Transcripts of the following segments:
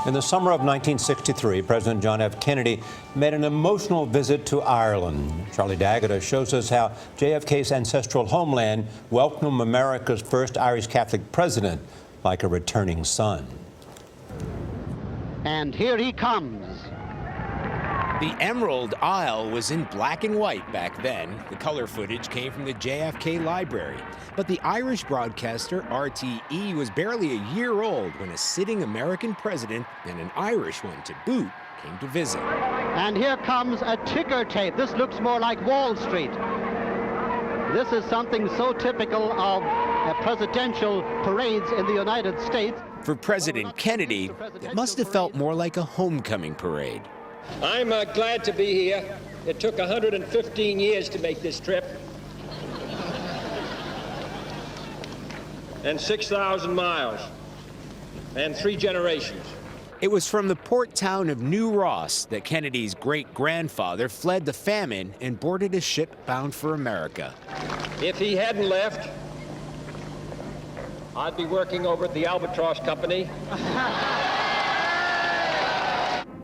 In the summer of 1963, President John F. Kennedy made an emotional visit to Ireland. Charlie D'Agata shows us how JFK's ancestral homeland welcomed America's first Irish Catholic president like a returning son. And here he comes. The Emerald Isle was in black and white back then. The color footage came from the JFK library. But the Irish broadcaster RTE was barely a year old when a sitting American president, and an Irish one to boot, came to visit. And here comes a ticker tape. This looks more like Wall Street. This is something so typical of presidential parades in the United States. For President Kennedy, it must have felt more like a homecoming parade. I'm glad to be here. It took 115 years to make this trip. And 6,000 miles. And 3 generations. It was from the port town of New Ross that Kennedy's great-grandfather fled the famine and boarded a ship bound for America. If he hadn't left, I'd be working over at the Albatross Company.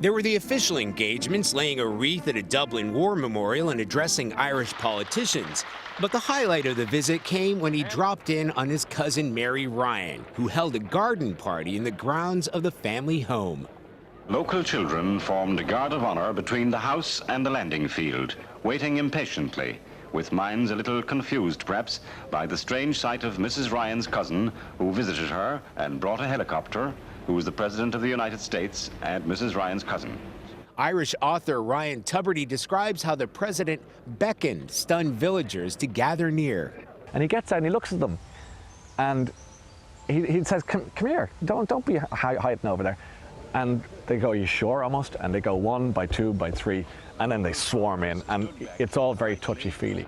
There were the official engagements, laying a wreath at a Dublin War Memorial and addressing Irish politicians. But the highlight of the visit came when he dropped in on his cousin Mary Ryan, who held a garden party in the grounds of the family home. Local children formed a guard of honor between the house and the landing field, waiting impatiently, with minds a little confused, perhaps, by the strange sight of Mrs. Ryan's cousin, who visited her and brought a helicopter, who was the President of the United States and Mrs. Ryan's cousin. Irish author Ryan Tubridy describes how the president beckoned stunned villagers to gather near. And he gets out and he looks at them, and he says, come here, don't be hiding over there. And they go, "Are you sure?" almost, and they go 1 by 2 by 3, and then they swarm in, and it's all very touchy-feely.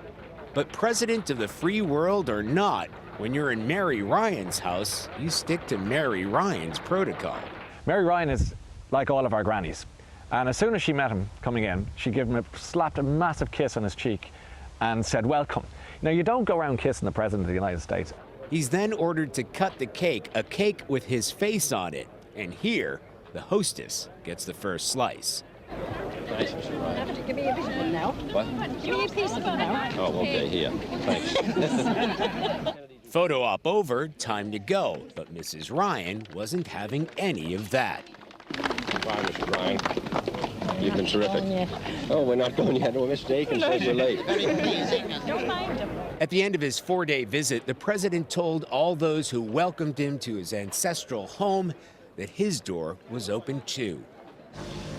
But president of the free world or not, when you're in Mary Ryan's house, you stick to Mary Ryan's protocol. Mary Ryan is like all of our grannies. And as soon as she met him coming in, she slapped a massive kiss on his cheek and said, "Welcome." Now, you don't go around kissing the President of the United States. He's then ordered to cut the cake, a cake with his face on it. And here, the hostess gets the first slice. Thanks, Mr. Ryan. Give me a piece of it now. What? Give me a piece of it now. Oh, okay, here. Thanks. Photo op over, time to go. But Mrs. Ryan wasn't having any of that. Bye, Mr. Ryan. You've been terrific. Oh, we're not going yet. No mistake, and says we're late. Don't mind him. At the end of his 4-day visit, the president told all those who welcomed him to his ancestral home that his door was open too.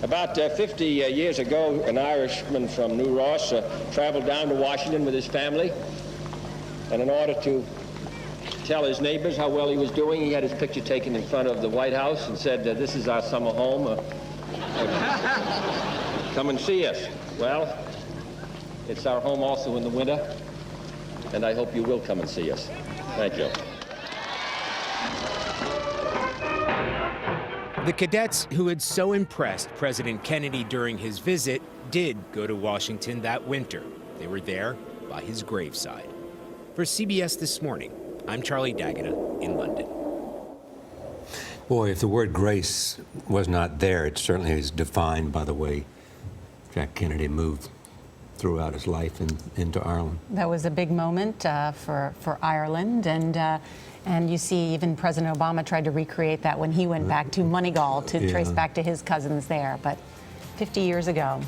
About 50 years ago, an Irishman from New Ross traveled down to Washington with his family. And in order to tell his neighbors how well he was doing, he had his picture taken in front of the White House and said, "This is our summer home. Come and see us." Well, it's our home also in the winter, and I hope you will come and see us. Thank you. The cadets who had so impressed President Kennedy during his visit did go to Washington that winter. They were there by his graveside. For CBS This Morning, I'm Charlie D'Agata in London. Boy, if the word grace was not there, it certainly is defined by the way Jack Kennedy moved throughout his life into Ireland. That was a big moment for Ireland, and you see even President Obama tried to recreate that when he went back to Moneygall to trace back to his cousins there, but 50 years ago.